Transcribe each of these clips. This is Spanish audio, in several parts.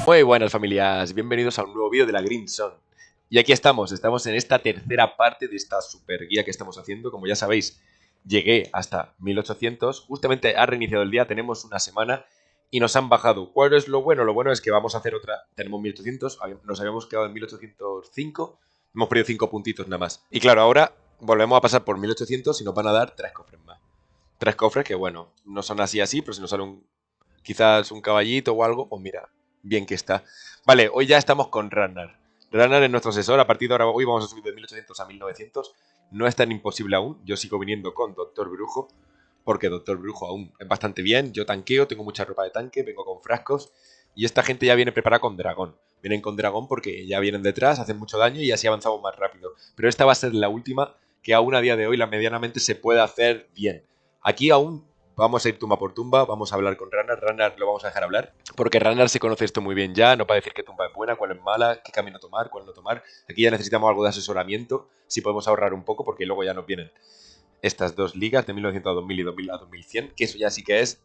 Muy buenas familias, bienvenidos a un nuevo vídeo de la Green Zone. Y aquí estamos en esta tercera parte de esta super guía que estamos haciendo. Como ya sabéis, llegué hasta 1800, justamente ha reiniciado el día, tenemos una semana y nos han bajado. ¿Cuál es lo bueno? Lo bueno es que vamos a hacer otra, tenemos 1800, nos habíamos quedado en 1805, hemos perdido 5 puntitos nada más. Y claro, ahora volvemos a pasar por 1800 y nos van a dar 3 cofres más. 3 cofres que bueno, no son así, pero si nos sale quizás un caballito o algo, pues mira, bien que está. Vale, hoy ya estamos con Ragnar. Ragnar es nuestro asesor. A partir de ahora, hoy vamos a subir de 1800 a 1900. No es tan imposible aún. Yo sigo viniendo con Doctor Brujo, porque Doctor Brujo aún es bastante bien. Yo tanqueo, tengo mucha ropa de tanque, vengo con frascos. Y esta gente ya viene preparada con dragón. Vienen con dragón porque ya vienen detrás, hacen mucho daño y así avanzamos más rápido. Pero esta va a ser la última que aún a día de hoy la medianamente se puede hacer bien. Aquí aún vamos a ir tumba por tumba, vamos a hablar con Ragnar. Ragnar lo vamos a dejar hablar, porque Ragnar se conoce esto muy bien ya, no para decir qué tumba es buena, cuál es mala, qué camino tomar, cuál no tomar. Aquí ya necesitamos algo de asesoramiento, si podemos ahorrar un poco, porque luego ya nos vienen estas dos ligas de 1900 a 2000 y 2000 a 2100, que eso ya sí que es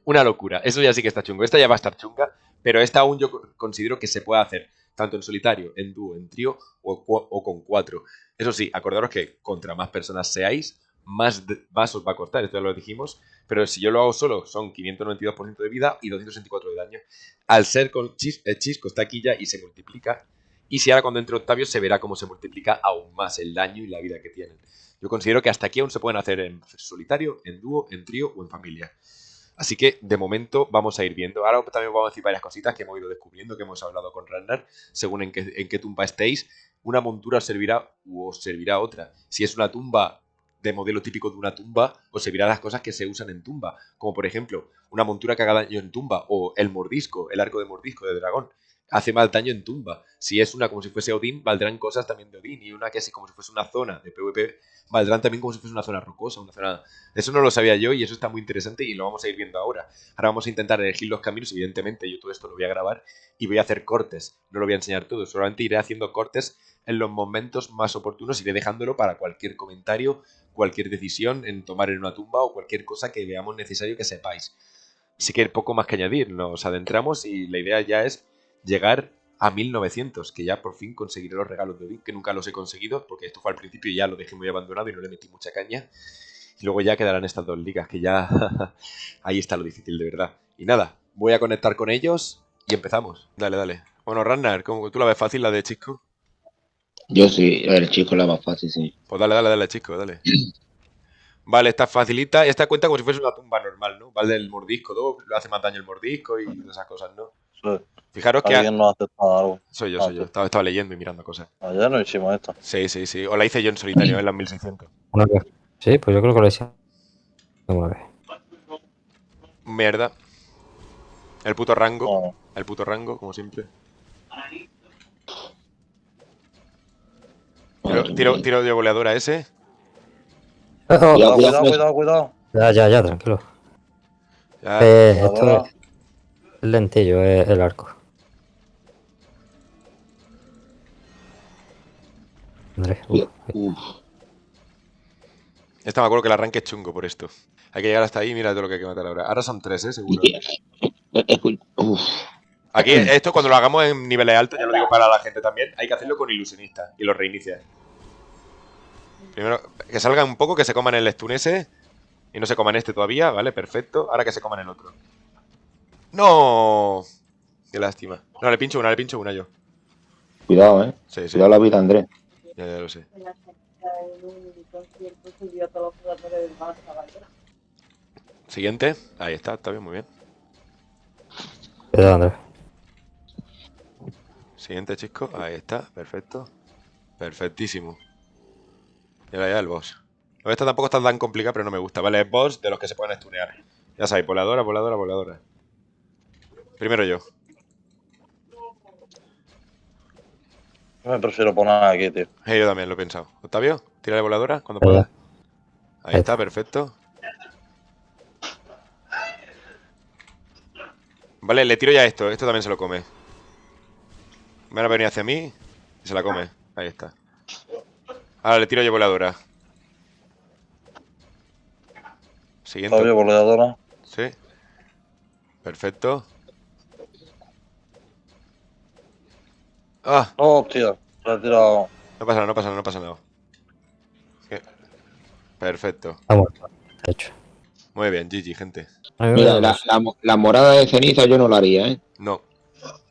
una locura. Eso ya sí que está chungo. Esta ya va a estar chunga, pero esta aún yo considero que se puede hacer, tanto en solitario, en dúo, en trío o con 4. Eso sí, acordaros que contra más personas seáis, más vasos va a cortar, esto ya lo dijimos, pero si yo lo hago solo son 592% de vida y 264 de daño. Al ser con Chisco está aquí ya y se multiplica, y si ahora cuando entre Octavio se verá cómo se multiplica aún más el daño y la vida que tienen. Yo considero que hasta aquí aún se pueden hacer en solitario, en dúo, en trío o en familia. Así que de momento vamos a ir viendo. Ahora también vamos a decir varias cositas que hemos ido descubriendo, que hemos hablado con Ragnar, según en qué tumba estéis. Una montura os servirá o os servirá otra. Si es una tumba de modelo típico de una tumba, os servirá las cosas que se usan en tumba. Como por ejemplo, una montura que haga daño en tumba o el mordisco, el arco de mordisco de dragón. Hace más daño en tumba. Si es una como si fuese Odín, valdrán cosas también de Odín. Y una que es como si fuese una zona de PvP, valdrán también como si fuese una zona rocosa, una zona. Eso no lo sabía yo y eso está muy interesante y lo vamos a ir viendo ahora. Ahora vamos a intentar elegir los caminos, evidentemente yo todo esto lo voy a grabar y voy a hacer cortes, no lo voy a enseñar todo, solamente iré haciendo cortes en los momentos más oportunos, iré dejándolo para cualquier comentario, cualquier decisión en tomar en una tumba o cualquier cosa que veamos necesario que sepáis. Así que poco más que añadir, nos adentramos y la idea ya es llegar a 1900, que ya por fin conseguiré los regalos de Odín, que nunca los he conseguido, porque esto fue al principio y ya lo dejé muy abandonado y no le metí mucha caña. Y luego ya quedarán estas dos ligas, que ya ahí está lo difícil de verdad. Y nada, voy a conectar con ellos y empezamos. Dale, dale. Bueno, Ragnar, ¿cómo tú la ves fácil la de Chisco? Yo sí, el chico la más fácil, sí. Pues dale, dale, dale, Chisco, dale. Vale, esta facilita. Esta cuenta como si fuese una tumba normal, ¿no? Vale, el mordisco, ¿no? Lo hace más daño el mordisco y todas esas cosas, ¿no? Sí. Fijaros que Alguien no ha aceptado algo soy yo, soy yo. antes. Estaba leyendo y mirando cosas. Ayer no hicimos esto. Sí, sí, sí. O la hice yo en solitario, en las 1600. Una vez. Sí, pues yo creo que lo hice una vez. Mierda. El puto rango. No, El puto rango, como siempre. Madre mía. Tiro de goleadora ese. Oh, Cuidado, cuidado, cuidado cuidado, con eso. cuidado, cuidado. ya, tranquilo. Ya. Esto Voladora. es lentillo, es el arco. Andrés, Uf. Esta me acuerdo que el arranque es chungo por esto. Hay que llegar hasta ahí, mira todo lo que hay que matar ahora. Ahora son 3, seguro. Uf. Aquí, esto cuando lo hagamos en niveles altos, ya lo digo para la gente también, hay que hacerlo con ilusionista y lo reinicias. Primero, que salgan un poco, que se coman el stun ese y no se coman este todavía, ¿vale? Perfecto. Ahora que se coman el otro. ¡No! Qué lástima. No, le pincho una yo. Cuidado, Sí, sí, Cuidado la vida, Andrés. ya lo sé. Siguiente. Ahí está bien, muy bien. cuidado, Andrés. Siguiente, chico. Ahí está, perfecto. Perfectísimo. Mira ya el boss. Esta tampoco está tan complicada, pero no me gusta. Vale, es boss de los que se pueden stunear. Ya sabéis, voladora, voladora, voladora. Primero yo. Yo me prefiero poner aquí, tío. Yo también lo he pensado. Octavio, tira de voladora cuando Ya, puedas. Ahí ahí está, está. perfecto. Vale, le tiro ya esto. Esto también se lo come. Van a venir hacia mí y se la come. Ahí está. Ahora le tiro yo voladora. Siguiente. Fabio, voladora. Sí. Perfecto. Ah, Hostia, se ha tirado. no pasa nada, no pasa nada, no pasa nada. ¿Qué? Perfecto. Está muerto. De hecho. Muy bien, GG, gente. A mí me Mira, da dos. la morada de ceniza yo no la haría, ¿eh? No.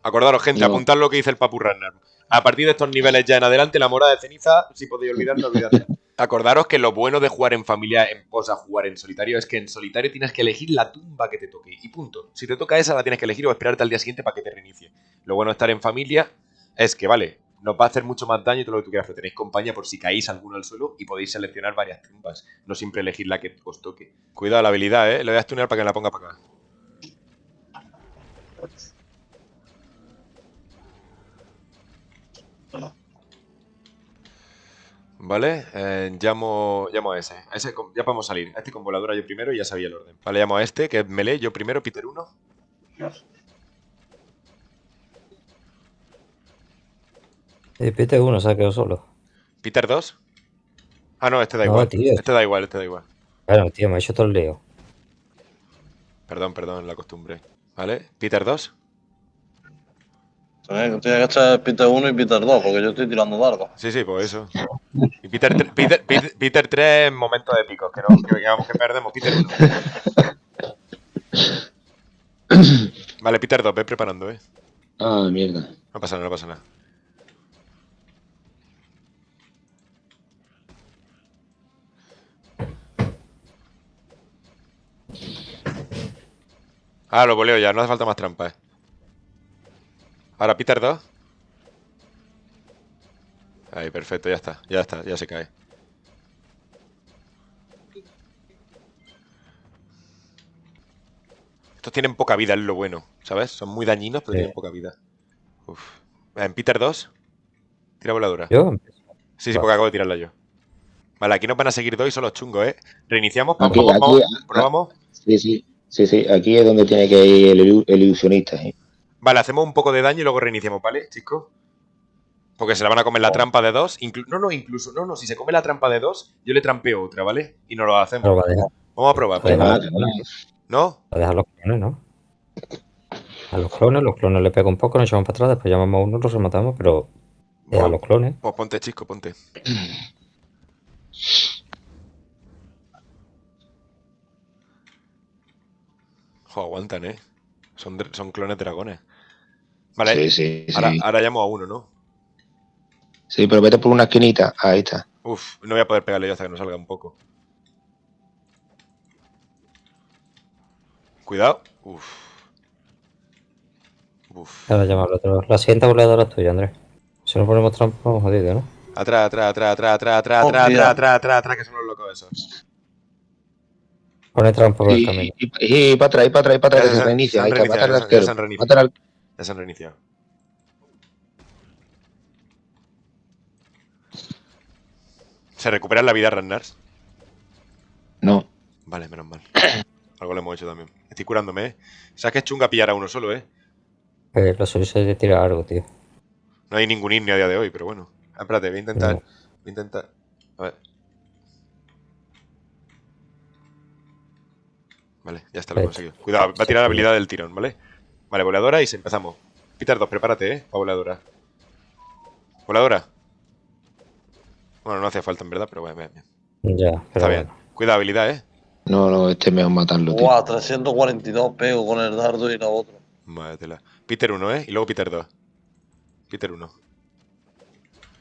Acordaros, gente, No. apuntad lo que dice el Papu Ragnar. A partir de estos niveles ya en adelante, la morada de ceniza, si podéis olvidarlo, olvidadla. Acordaros que lo bueno de jugar en familia, jugar en solitario, es que en solitario tienes que elegir la tumba que te toque. Y punto. Si te toca esa, la tienes que elegir o esperarte al día siguiente para que te reinicie. Lo bueno de estar en familia es que, vale, nos va a hacer mucho más daño y todo lo que tú quieras, pero tenéis compañía por si caéis alguno al suelo y podéis seleccionar varias tumbas. No siempre elegir la que os toque. Cuidado la habilidad, Le voy a stunear para que me la ponga para acá. Vale, llamo a ese. Ya podemos salir. A este con voladora yo primero y ya sabía el orden. Vale, llamo a este, que es melee, yo primero, Peter 1. Y pite uno, se ha quedado solo. Peter 2. Ah, no, este da No, igual. tío. Este da igual, este da igual. Claro, tío, me ha hecho todo el lío. Perdón, la costumbre. Vale, Peter 2. Tiene que echar Peter 1 y Peter 2, porque yo estoy tirando dardos. Sí, pues eso. Y Peter 3 momentos épicos, que perdemos. Peter 1. Vale, Peter 2, ve preparando, Ah, mierda. No pasa nada, no pasa nada. Ah, lo voleo ya, no hace falta más trampas. Ahora Peter 2. Ahí, perfecto, ya está, ya se cae. Estos tienen poca vida, es lo bueno, ¿sabes? Son muy dañinos, pero Sí. tienen poca vida. Uf. En Peter 2, tira voladura. ¿Yo? Sí, Vale. porque acabo de tirarla yo. Vale, aquí nos van a seguir dos y son los chungos, Reiniciamos, Aquí, probamos. Sí, aquí es donde tiene que ir el ilusionista, ¿eh? Vale, hacemos un poco de daño y luego reiniciamos, ¿vale, chicos? Porque se la van a comer la trampa de 2. No, si se come la trampa de 2, yo le trampeo otra, ¿vale? Y no lo hacemos. Pero va a dejar, Vamos a probar. Pues Ah, ¿No? va a dejar los clones, ¿no? A los clones le pega un poco, nos echamos para atrás, después llamamos a uno, los rematamos, pero deja los clones. Pues ponte, chico, ponte. Jo, aguantan, Son clones dragones. Vale, sí. ahora llamo a uno, ¿no? Sí, pero vete por una esquinita. Ahí está. Uf, no voy a poder pegarle yo hasta que nos salga un poco. Cuidado. Uf. Ahora llama al otro. La siguiente voladora es tuya, Andrés. Si no ponemos trampa, vamos jodidos, ¿no? Atrás, que son los locos esos. Pone trampa por el camino. Y para atrás, que se reinicia. Ahí está, mata al arquero. Ya se han reiniciado. ¿Se recupera la vida Ragnars? No. Vale, menos mal. Algo le hemos hecho también. Estoy curándome, ¿Sabes que es chunga pillar a uno solo, Lo suyo es tirar algo, tío. No hay ningún INNI a día de hoy, pero bueno. Espérate, voy a intentar. A ver. Vale, ya está, lo he conseguido. Cuidado, va a tirar la habilidad del tirón, ¿vale? Vale, voladora y empezamos. Peter 2, prepárate, para voladora. Voladora. Bueno, no hace falta en verdad, pero bueno, bien. Ya, pero Está bien. Cuidado, habilidad, No, este es mejor matarlo, tío. Guau, 342 pego con el dardo y la otra. Madre tela. Peter 1, Y luego Peter 2. Peter 1.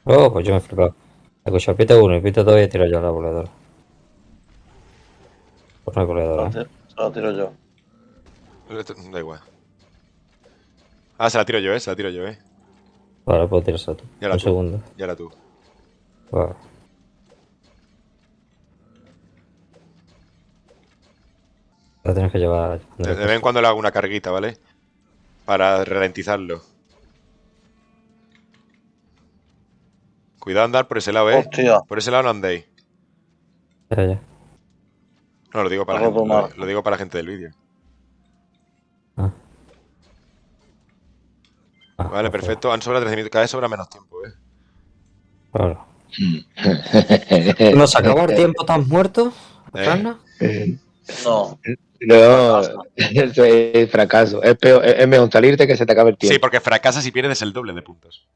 Oh, pues yo me he flipado. Escucha, pita 1 y pita 2 y he tirado ya la voladora. Por una voladora, Se la tiro yo. Da igual. Ah, se la tiro yo, Vale, puedo tirarse tú. Ya la Un tú. segundo. Ya la tú. Vale. La tienes que llevar. De vez en cuando le hago una carguita, ¿vale? Para ralentizarlo. Cuidado andar por ese lado, Hostia. Por ese lado no andéis. Ya. No, lo digo para la gente del vídeo. Vale, perfecto. Han sobrado 13 minutos. Cada vez sobra menos tiempo, Claro. ¿No se acabó el tiempo tan muerto, Ragnar? No. No, eso es fracaso. Es mejor salirte que se te acabe el tiempo. Sí, porque fracasas y pierdes el doble de puntos.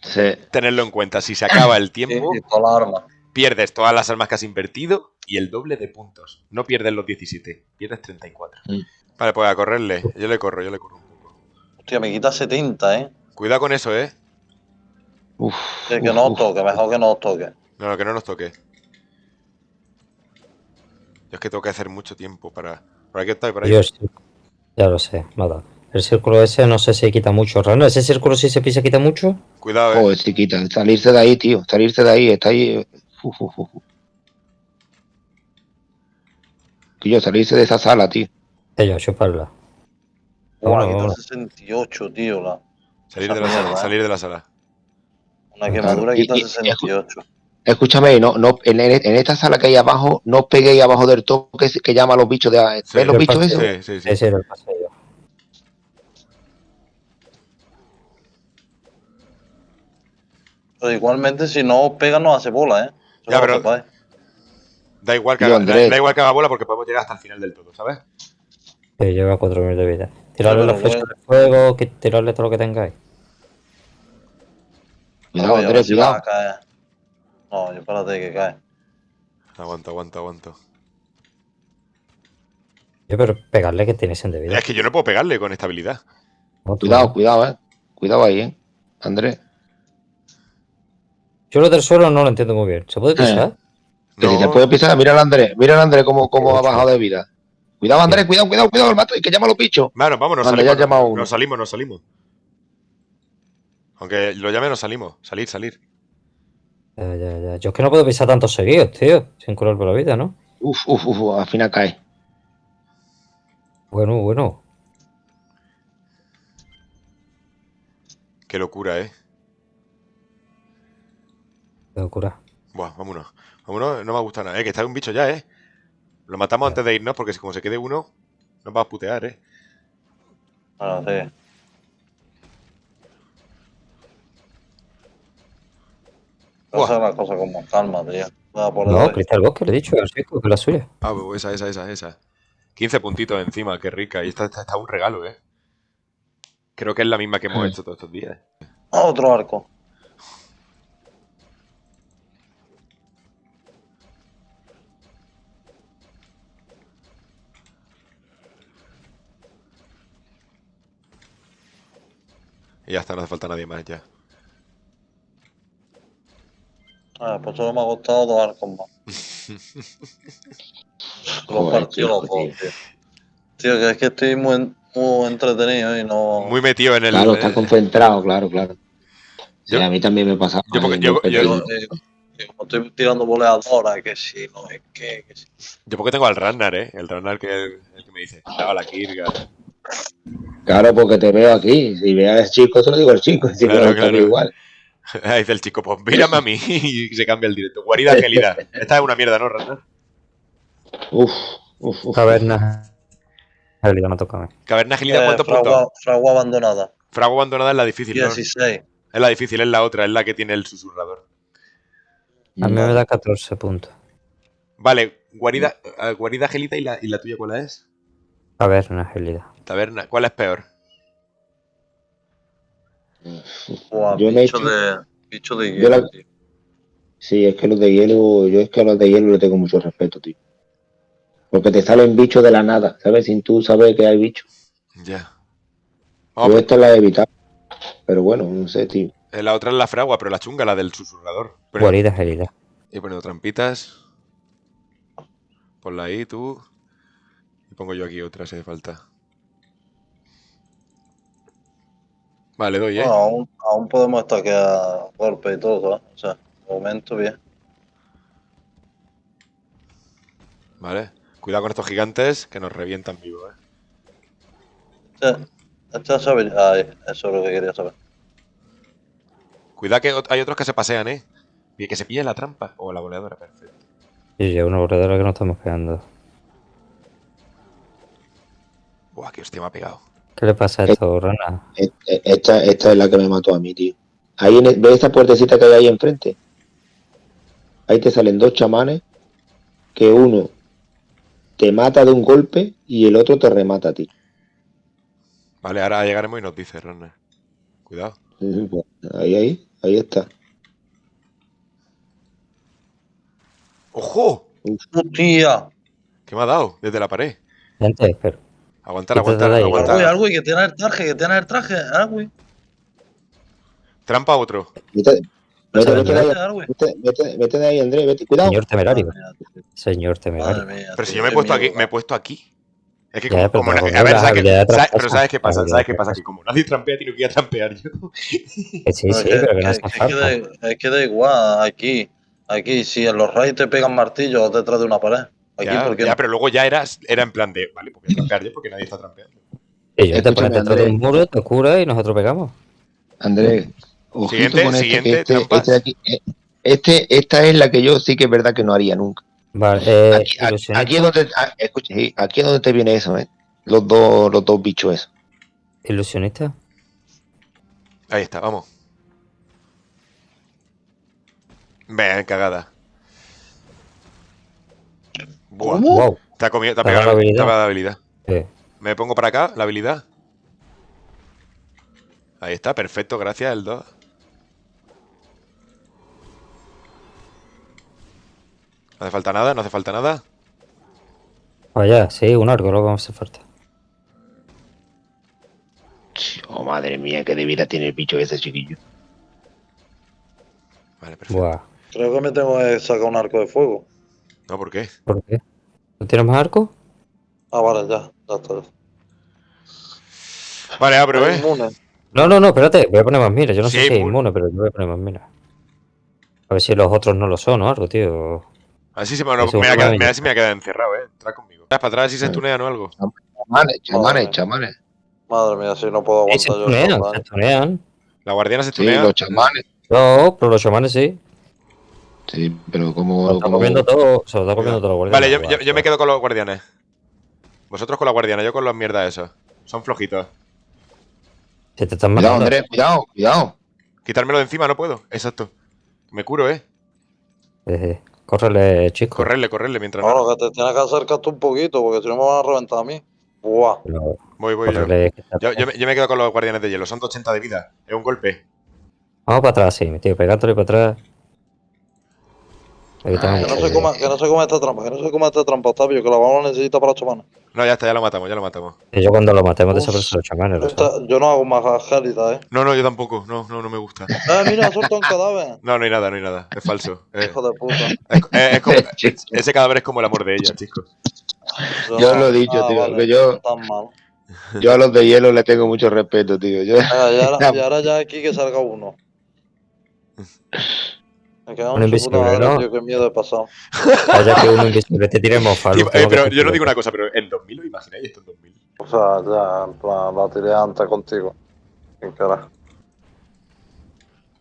Sí. tenerlo en cuenta. Si se acaba el tiempo, Y toda la arma. pierdes todas las armas que has invertido y el doble de puntos. No pierdes los 17, pierdes 34. Mm. Vale, pues a correrle. Yo le corro un poco. Hostia, me quita 70, ¿eh? Cuidado con eso, ¿eh? Uf, Que uf, no os uf. toque, mejor que no os toque. No, que no nos toque. Yo es que tengo que hacer mucho tiempo para... ¿Por aquí está? ¿Por ahí? Yo sí, ya lo sé, me ha dado. El círculo ese no sé si quita mucho. Rana, ¿ese círculo si se pisa quita mucho? Cuidado, Joder, chiquita, salirse de ahí, tío. Salirse de ahí, está ahí. Uf, uf, uf. Tío, salirse de esa sala, tío. Yo, chuparla. Buah, Vámonos, quita vámonos. 68, tío. Salir esa de la sala, mierda, ¿eh? salir de la sala. Una quemadura Y- quita y- 68. Escúchame, en esta sala que hay abajo, no os peguéis abajo del todo que llama a los bichos de. Sí, ¿Ves los Del bichos pasillo. esos? sí, sí, Sí, sí. sí, del pasillo. Pero igualmente, si no os pega, no hace bola, ¿eh? Eso Ya, no lo pero- sepáis. Da igual que Tío, haga, Andrés. da igual que haga bola porque podemos llegar hasta el final del todo, ¿sabes? Sí, lleva 4000 de vida. Tirarle pero la flecha luego- de fuego, tirarle todo lo que tengáis. Cuidado, A ver Andrés, si va a cuidado. caer. No, yo espérate que cae. Aguanto. Yo, pero pegarle que tienes en de vida. Es que yo no puedo pegarle con esta habilidad. No, tú Cuidado, no. cuidado, Cuidado ahí, Andrés. Yo lo del suelo no lo entiendo muy bien. ¿Se puede pisar? Que si se No, puede pisar, mira al Andrés cómo ha bajado de vida. Cuidado, Andrés, cuidado, el mato, y que llama a los bichos. vamos, nos Anda, ya salimos, has llamado a uno. nos salimos. Aunque lo llame, nos salimos. Salir. Ya. Yo es que no puedo pisar tantos seguidos, tío. Sin curar por la vida, ¿no? Uf, al final cae. Bueno. Qué locura, ¿eh? Qué locura. Buah, vámonos. Vámonos, no me ha gustado nada. Que está un bicho ya, ¿eh? Lo matamos antes de irnos porque como se quede uno, nos va a putear, ¿eh? Bueno, sí. Buah. Hacer las cosas con más calma, tío. Va por No, hoy. Cristal Bosque, le he dicho, el chico, que es la suya. Ah, pues esa. 15 puntitos encima, qué rica. Y esta está un regalo, ¿eh? Creo que es la misma que hemos hecho todos estos días. Otro arco. Y ya está, no hace falta nadie más ya. Pues solo me ha costado 2 arcos más. Los Joder, partidos los chico, dos, tío. Tío, que es que estoy muy entretenido y no. Muy metido en el... Claro, está concentrado, claro. Sí, Yo- a mí también me pasa. yo porque- yo- Que como estoy tirando boleadora, que si no es que si. Yo porque tengo al Ragnar, ¿eh? El Ragnar que es el que me dice, daba la Kirga. Claro, porque te veo aquí. Si veas al chico, se lo digo al chico. Si Claro, no, claro. igual. Dice el chico, pues mírame a mí y se cambia el directo. Guarida gelida. Esta es una mierda, ¿no, Ragnar? Uf. Caverna. La vida me toca a mí. Caverna gelida, ¿cuántos puntos? Fragua abandonada. Fragua abandonada es la difícil, ¿no? 16. Es la difícil, es la otra, es la que tiene el susurrador. A mí me da 14 puntos. Vale, guarida gelida y la tuya, ¿cuál es? Caverna, gelida. Taberna, ¿cuál es peor? Buah, Yo me he bicho hecho- de. Bicho de yo hielo, la- tío. Sí, es que los de hielo, yo es que a los de hielo le tengo mucho respeto, tío. Porque te salen bichos de la nada, ¿sabes? Sin tú saber que hay bichos. Ya. Yo Vamos, esta la he evitado. Pero bueno, no sé, tío. la otra es la fragua, pero la chunga, la del susurrador. Guarida, gelida. Y poniendo trampitas. Ponla ahí, tú. Y pongo yo aquí otra si hace falta. Vale, doy, ¿eh? Bueno, aún podemos estaquear golpe y todo, ¿eh? O sea, de momento bien. Vale. Cuidado con estos gigantes que nos revientan vivos, ¿eh? Ya sabes. Ay, eso es lo que quería saber. Cuidado que hay otros que se pasean, ¿eh? Y que se pillen la trampa. O la boleadora, perfecto. Y ya una borradora que no estamos quedando. Buah, que hostia me ha pegado. ¿Qué le pasa a esto, Rana? Esta es la que me mató a mí, tío. Ahí ¿ves esta puertecita que hay ahí enfrente? Ahí te salen 2 chamanes que uno te mata de un golpe y el otro te remata a ti. Vale, ahora llegaremos y nos dice Runner. Cuidado. Ahí. Ahí está. ¡Ojo! ¡Hostia! ¿Qué me ha dado? Desde la pared. Gente, pero. Aguantar, Quítate aguantar, de ahí. aguantar. Argüey, que tiene el traje, que tiene el traje. Argüey. Trampa otro. Vete de ahí, Argüey. vete de ahí, Andrés, vete. Cuidado. Señor temerario. Madre mía, Señor madre temerario. mía, Pero si tío, yo me he qué puesto aquí, miedo, me he puesto aquí. Es que Ya, pero como te a pondré ver, las ¿sabes qué? habilidades Pero ¿sabes qué pasa? las ¿Sabes qué habilidades pasa? Que como nadie trampea, tengo que ir a trampear yo. Que sí, No, sí, pero que no hace es falta. es que da igual, aquí, si en los raids te pegan martillos detrás de una pared. Aquí, Ya, ¿por qué ya, no? pero luego ya era en plan de, vale, pues voy a trampear yo porque nadie está trampeando. Y yo te pones Escúchame, detrás de Andrés. un muro, te curas y nosotros pegamos. Andrés, ojito con este, que Siguiente, este trampas. de aquí. Esta es la que yo sí que es verdad que no haría nunca. Vale, Aquí es ilusionista. donde, escucha, sí, aquí es donde te viene eso, los dos bichos esos. Ilusionista. Ahí está, vamos. Ven, cagada. Buah. ¿Cómo? Wow. Te ha comido, te ha ¿Te ha dado pegado la te ha habilidad? pegado la habilidad. Sí. Me pongo para acá, la habilidad. Ahí está, perfecto, gracias, el 2. No hace falta nada, no hace falta nada. Vaya, sí, un arco, lo que me hace falta. Oh, madre mía, qué de vida tiene el bicho ese chiquillo. Vale, perfecto. Buah. Creo que me tengo que sacar un arco de fuego. No, ¿por qué? ¿Por qué? ¿No tienes más arco? Ah, vale, ya está. Vale, abro, Es inmune. No, espérate, voy a poner más minas. Yo no Sí, sé si es inmune. inmune, pero yo voy a poner más minas. A ver si los otros no lo son o algo, tío. Así se me, no, Ese me, uno ha quedado, me- me, así me ha quedado encerrado, Entra conmigo. ¿Para atrás si se estunean o algo? Chamanes. Madre mía, si no puedo Sí, se aguantar yo esos estunean, se daños. estunean. ¿La guardiana se Sí, estunea? los chamanes. No, pero los chamanes sí. Sí, pero Se lo como, está comiendo todo, se lo está Venga. comiendo todo los Vale, guardianes. yo me quedo con los guardianes. Vosotros con la guardiana, yo con los mierdas esos. Son flojitos. Se te están Cuidado, matando. Andrés, cuidado. Quitármelo de encima, no puedo. Exacto. Me curo, Córrele, chico. Correrle mientras no. Ahora que te tienes que acercar tú un poquito, porque si no me van a reventar a mí. Buah. Pero Voy yo. córrele, que está Yo bien. me quedo con los guardianes de hielo. Son 280 de vida. Es un golpe. Vamos para atrás, sí, mi tío. Pegándole para atrás. Evitamos Ay, Que no mucho se coma, que no se coma esta trampa, Octavio, que la vamos a necesitar para la semana. No, ya está, ya lo matamos. Y yo cuando lo matemos Uf, desaparecen los chamanes, lo sabes. yo no hago más gélida, No, yo tampoco. No me gusta. Mira, ha soltado un cadáver. No hay nada. Es falso. Hijo de puta. Ese cadáver es como el amor de ella, chicos. Yo lo he dicho, tío, Vale, que yo- no tan mal. yo a los de hielo le tengo mucho respeto, tío. Venga, y ahora ya aquí que salga uno. Me quedo Un en su invisible, puta madre, ¿no? tío, qué miedo he pasado. Vaya que uno invisible te tire mofa. Tío, pero yo no digo una cosa, pero en 2000, ¿os imagináis esto en 2000? O sea, ya, en plan, la tiré antes contigo. Qué carajo.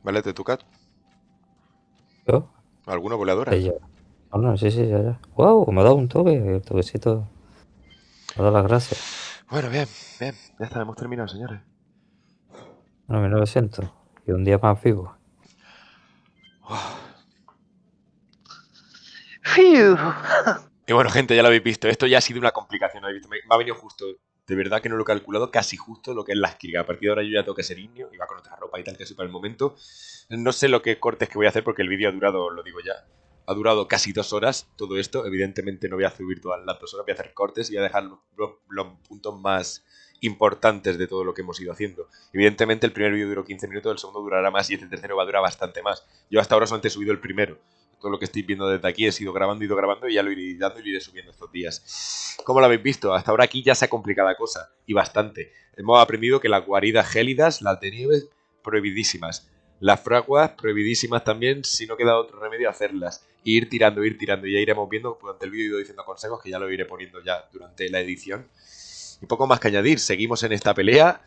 ¿Vale? ¿Te toca? ¿Yo? ¿Alguna voladora? Ella. No, sí, ya. Wow, me ha dado un toque, el toquecito. Me ha dado las gracias. Bueno, bien. Ya está, hemos terminado, señores. Bueno, 1900. Y un día más vivo. Y bueno, gente, ya lo habéis visto. Esto ya ha sido una complicación. ¿Habéis visto? Me ha venido justo. De verdad que no lo he calculado casi justo lo que es la esquirga. A partir de ahora yo ya tengo que ser indio. Y va con otra ropa y tal, que es para el momento. No sé lo que cortes que voy a hacer porque el vídeo ha durado, lo digo ya, ha durado casi 2 horas todo esto. Evidentemente no voy a subir todas las 2 horas, voy a hacer cortes y voy a dejar los puntos más importantes de todo lo que hemos ido haciendo. Evidentemente el primer vídeo duró 15 minutos, el segundo durará más y este tercero va a durar bastante más. Yo hasta ahora solamente he subido el primero. Todo lo que estáis viendo desde aquí he ido grabando y ya lo iré dando y lo iré subiendo estos días. ¿Cómo lo habéis visto? Hasta ahora aquí ya se ha complicado la cosa, y bastante. Hemos aprendido que las guaridas gélidas, las de nieve, prohibidísimas. Las fraguas, prohibidísimas también, si no queda otro remedio, hacerlas. Y ir tirando, y ya iremos viendo, durante el vídeo he ido diciendo consejos, que ya lo iré poniendo ya durante la edición. Y poco más que añadir, seguimos en esta pelea,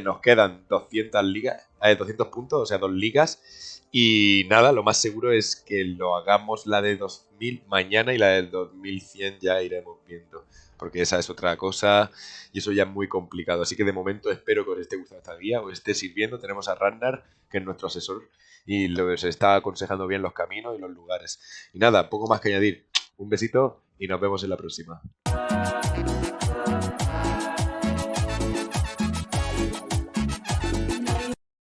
nos quedan 200 ligas, 200 puntos, o sea, 2 ligas. Y nada, lo más seguro es que lo hagamos la de 2000 mañana y la del 2100 ya iremos viendo. Porque esa es otra cosa y eso ya es muy complicado. Así que de momento espero que os esté gustando esta guía, os esté sirviendo. Tenemos a Ragnar, que es nuestro asesor, y os está aconsejando bien los caminos y los lugares. Y nada, poco más que añadir. Un besito y nos vemos en la próxima.